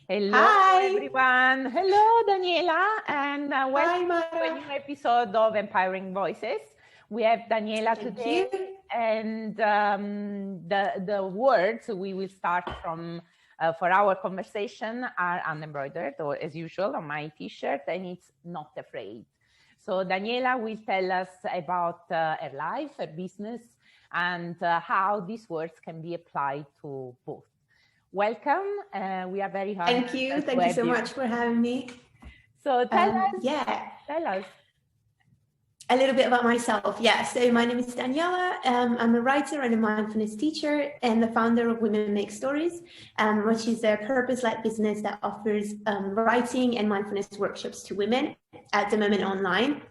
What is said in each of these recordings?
Hello, Hi. everyone. Hello, Daniela, and Hi, welcome to a Mara. new episode of Empowering Voices. We have Daniela Thank today, you. and the words we will start from for our conversation are unembroidered, or as usual, on my T-shirt, and it's not afraid. So Daniela will tell us about her life, her business, and how these words can be applied to both. Welcome. We are very honored Thank you. to Thank you have so you. much for having me. So tell us. A little bit about myself. Yeah, so my name is Daniela. I'm a writer and a mindfulness teacher and the founder of Women Make Stories, which is a purpose-led business that offers writing and mindfulness workshops to women, at the moment online.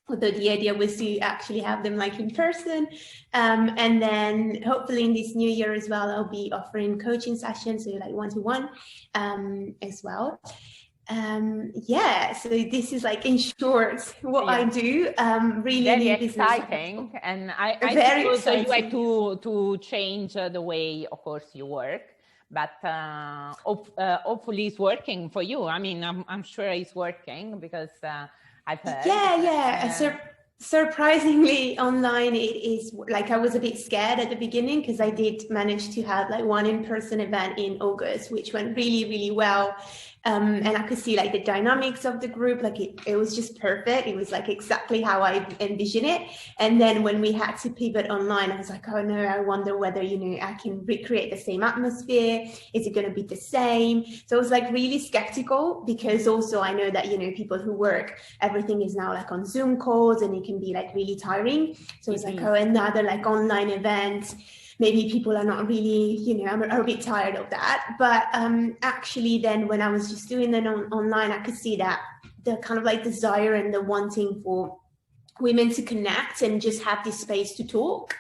Although the idea was to actually have them like in person. And then hopefully in this new year as well, I'll be offering coaching sessions, so like one-to-one as well. So this is like in short what I do. Really very new exciting, business. and I Very suppose exciting. you had to change the way, of course, you work, but hopefully it's working for you. I mean, I'm sure it's working because I've heard. Surprisingly online it is. Like I was a bit scared at the beginning because I did manage to have like one in-person event in August, which went really well. And I could see like the dynamics of the group, like it was just perfect. It was like exactly how I envision it. And then when we had to pivot online, I was like, oh no, I wonder whether, I can recreate the same atmosphere. Is it going to be the same? So I was like really skeptical because also I know that, people who work, everything is now like on Zoom calls and it can be like really tiring. So it's like, oh, another like online event. Maybe people are not really, are a bit tired of that. But actually then when I was just doing them online, I could see that the kind of like desire and the wanting for women to connect and just have this space to talk,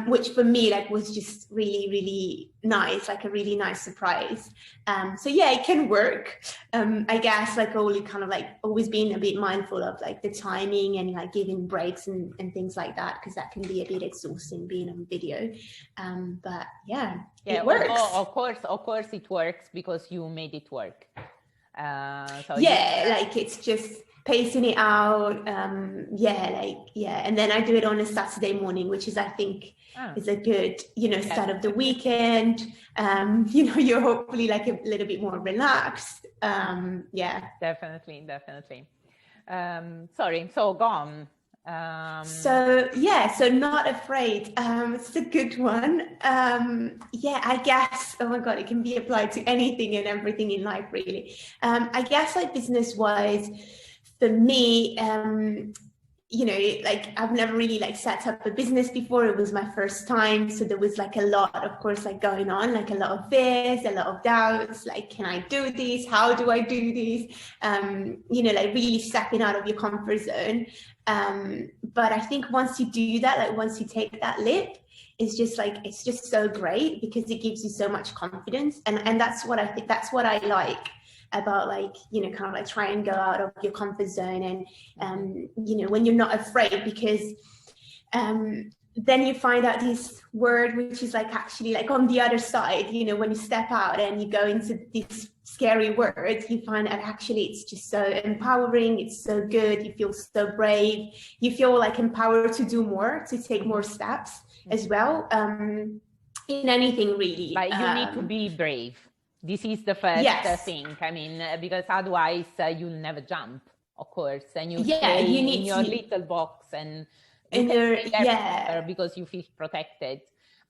which for me like was just really nice, like a really nice surprise. So yeah, it can work. I guess like only kind of like always being a bit mindful of like the timing and like giving breaks and things like that, because that can be a bit exhausting being on video. But yeah, it works. Of course it works because you made it work. Like it's just pacing it out. And then I do it on a Saturday morning, which is I think is a good start of the weekend. You're hopefully like a little bit more relaxed. Definitely. Sorry, so go on. So not afraid. It's a good one. I guess, oh my God, it can be applied to anything and everything in life, really. I guess like business wise, for me, like I've never really like set up a business before. It was my first time. So there was like a lot, of course, like going on, like a lot of fears, a lot of doubts, like, can I do this? How do I do this? Like really stepping out of your comfort zone. But I think once you do that, like once you take that leap, it's just so great because it gives you so much confidence. And that's what I think, that's what I like about like, kind of like try and go out of your comfort zone and, when you're not afraid, because then you find out this word, which is like actually like on the other side, when you step out and you go into this scary words, you find that actually it's just so empowering. It's so good. You feel so brave. You feel like empowered to do more, to take more steps as well. In anything really. Like you need to be brave. This is the first thing. I mean, because otherwise you'll never jump, of course, and you stay in your little box and because you feel protected.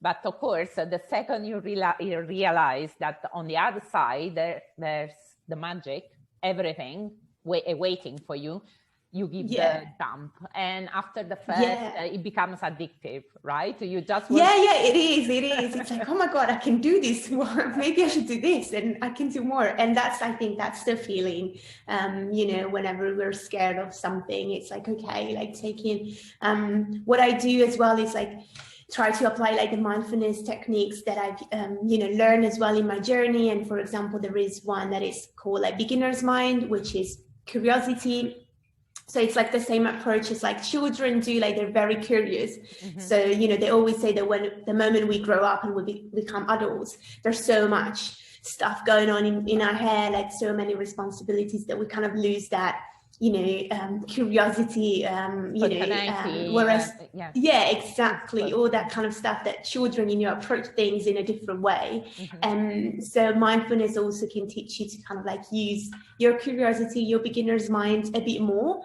But of course, the second you realize that on the other side there's the magic, everything waiting for you. You give the jump, and after the first, it becomes addictive, right? You just it is. It's like, oh my God, I can do this more. Maybe I should do this, and I can do more. And I think that's the feeling. Whenever we're scared of something, it's like, okay, like taking. What I do as well is like try to apply like the mindfulness techniques that I've learned as well in my journey. And for example, there is one that is called like beginner's mind, which is curiosity. So it's like the same approach as like children do, like they're very curious. So, they always say that when the moment we grow up and we become adults, there's so much stuff going on in our hair, like so many responsibilities, that we kind of lose that, curiosity, whereas exactly, all that kind of stuff, that children, approach things in a different way. So mindfulness also can teach you to kind of like use your curiosity, your beginner's mind a bit more.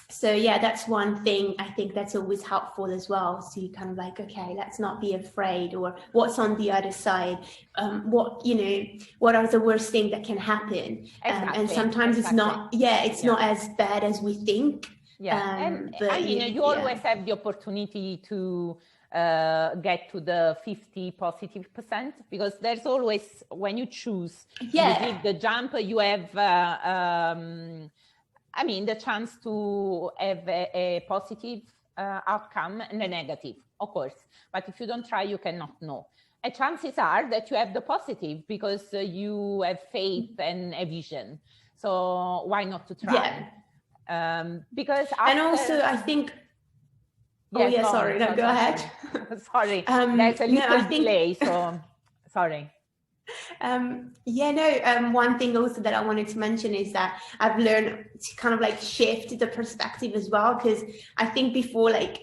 So yeah, that's one thing I think that's always helpful as well. So you kind of like, okay, let's not be afraid, or what's on the other side, what are the worst things that can happen. And sometimes it's not as bad as we think. But you always have the opportunity to get to the 50% because there's always, when you choose, you give the jump, you have the chance to have a positive outcome and a negative, of course. But if you don't try, you cannot know. And chances are that you have the positive because you have faith and a vision. So why not to try? Because and also I think. Go ahead. Sorry, there's a little delay, so sorry. One thing also that I wanted to mention is that I've learned to kind of like shift the perspective as well, because I think before like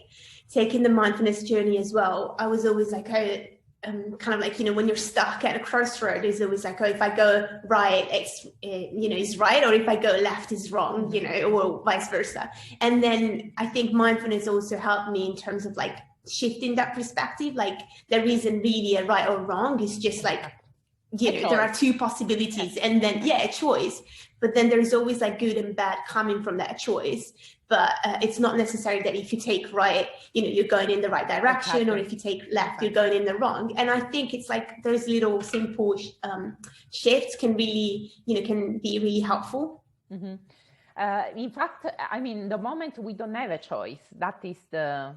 taking the mindfulness journey as well, I was always like, kind of like, when you're stuck at a crossroad, it's always like, if I go right, it's right, or if I go left is wrong, or vice versa. And then I think mindfulness also helped me in terms of like shifting that perspective. Like there isn't really a right or wrong, it's just like, there are two possibilities, and then a choice, but then there's always like good and bad coming from that choice. But it's not necessary that if you take right, you're going in the right direction, or if you take left, you're going in the wrong. And I think it's like those little simple shifts can really, can be really helpful. In fact, the moment we don't have a choice, that is the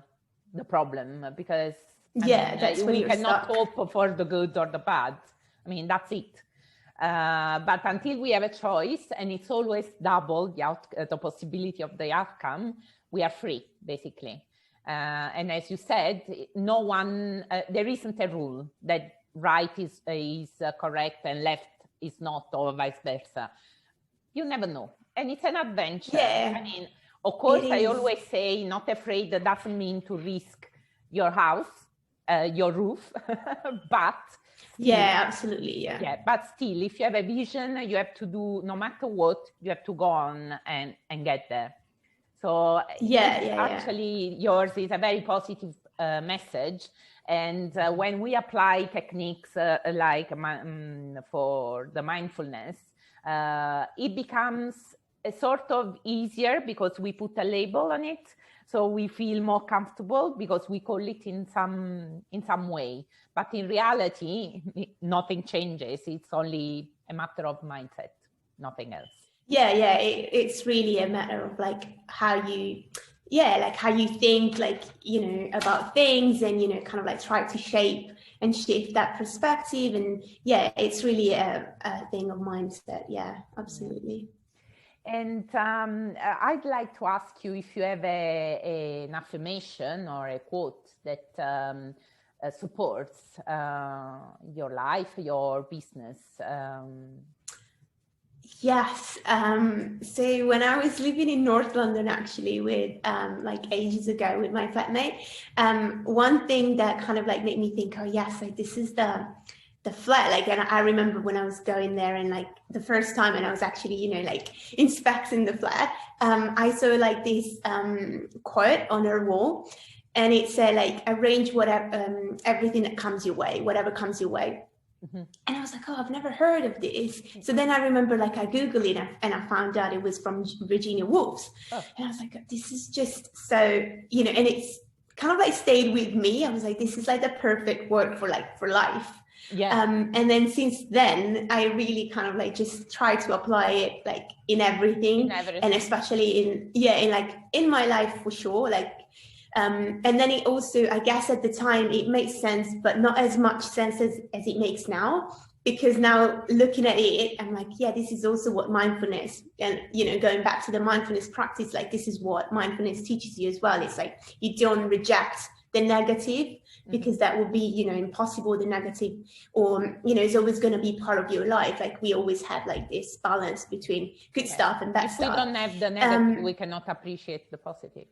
problem, because that's when we cannot stuck. hope for the good or the bad. That's it. But until we have a choice, and it's always double the possibility of the outcome, we are free, basically. And as you said, no one, there isn't a rule that right is correct and left is not, or vice versa. You never know. And it's an adventure. Of course, I always say not afraid. That doesn't mean to risk your house, your roof, but absolutely. But still, if you have a vision, you have to do, no matter what, you have to go on and get there. So actually yours is a very positive message. And when we apply techniques like for the mindfulness, it becomes a sort of easier because we put a label on it. So we feel more comfortable because we call it in some way. But in reality, nothing changes. It's only a matter of mindset, nothing else. It's really a matter of like how you think, like, about things, and, kind of like try to shape and shift that perspective. And it's really a thing of mindset. Yeah, absolutely. And I'd like to ask you if you have an affirmation or a quote that supports your life, your business. Yes. So when I was living in North London, actually, with like ages ago with my flatmate, one thing that kind of like made me think, oh yes, like this is the flat. Like, and I remember when I was going there, and like the first time, and I was actually, like inspecting the flat, I saw like this quote on her wall, and it said like, arrange whatever, everything that comes your way, whatever comes your way. And I was like, oh, I've never heard of this. So then I remember, like, I Googled it, and I found out it was from Virginia Woolf. And I was like, this is just so, and it's kind of like stayed with me. I was like, this is like the perfect word for life. And then since then, I really kind of like just try to apply it like in everything. And especially in my life, for sure. Like, and then it also, I guess at the time it makes sense, but not as much sense as it makes now, because now looking at it, I'm like, this is also what mindfulness, and, going back to the mindfulness practice, like this is what mindfulness teaches you as well. It's like, you don't reject the negative, because that would be, you know, impossible. The negative, or, you know, is always going to be part of your life. Like we always have like this balance between good stuff and bad stuff. If we don't have the negative, we cannot appreciate the positive.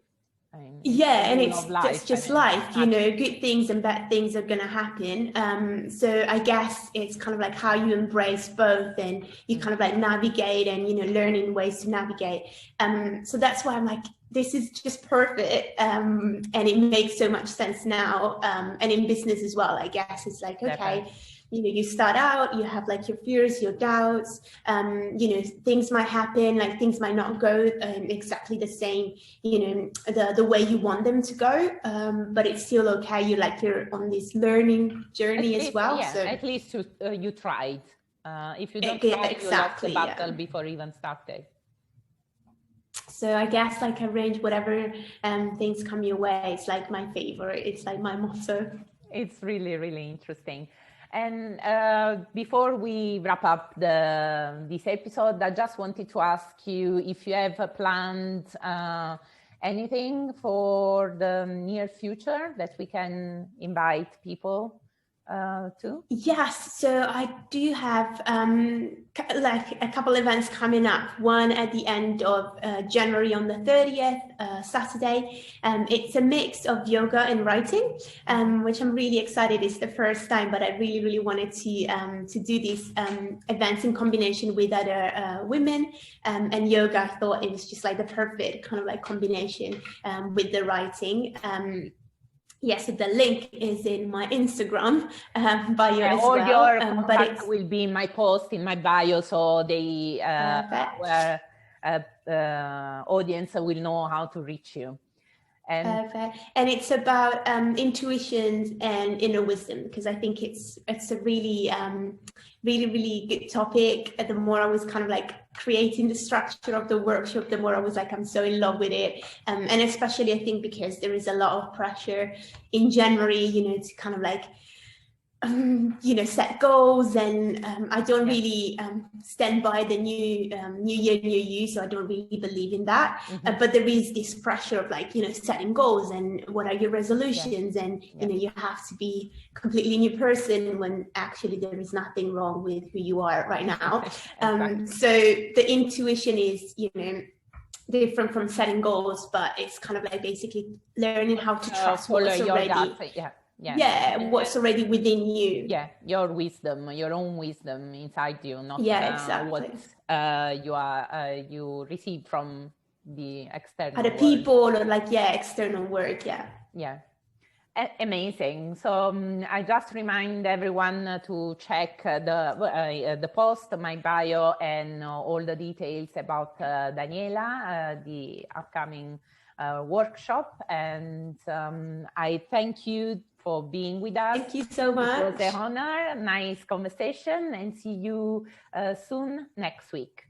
I mean, yeah, and it's just life, you know, good things and bad things are going to happen. So I guess it's kind of like how you embrace both, and you kind of like navigate, and, you know, learning ways to navigate. So that's why I'm like, this is just perfect. And it makes so much sense now. And in business as well, I guess it's like, okay, you know, you start out, you have like your fears, your doubts, you know, things might happen, like things might not go exactly the same, you know, the way you want them to go, but it's still okay. You're on this learning journey as well. Yeah, so at least you tried. If you don't try, you lost the battle before even started. So I guess like arrange whatever things come your way. It's like my favorite. It's like my motto. It's really, really interesting. And before we wrap up this episode, I just wanted to ask you if you have planned anything for the near future that we can invite people to? Yes, so I do have like a couple events coming up. One at the end of January on the 30th, Saturday. It's a mix of yoga and writing, which I'm really excited. It's the first time, but I really, really wanted to do these events in combination with other women, and yoga. I thought it was just like the perfect kind of like combination with the writing. Yes, so the link is in my Instagram bio as all well. Your contact will be in my post, in my bio, so the audience will know how to reach you. And it's about intuition and inner wisdom, because I think it's a really, really good topic. The more I was kind of like creating the structure of the workshop, the more I was like, I'm so in love with it. And especially I think because there is a lot of pressure in January, you know, to kind of like, you know, set goals, and I don't really stand by the new year, new you, so I don't really believe in that. But there is this pressure of like, you know, setting goals and what are your resolutions, and you know, you have to be completely new person, when actually there is nothing wrong with who you are right now. So the intuition is, you know, different from setting goals, but it's kind of like basically learning how to trust what's already what's already within you. Your wisdom, your own wisdom inside you, not what you receive from the external other world. people, or like external work. Amazing. So I just remind everyone to check the post, my bio, and all the details about Daniela, the upcoming workshop. And I thank you for being with us. Thank you so much. It was an honor, nice conversation, and see you soon next week.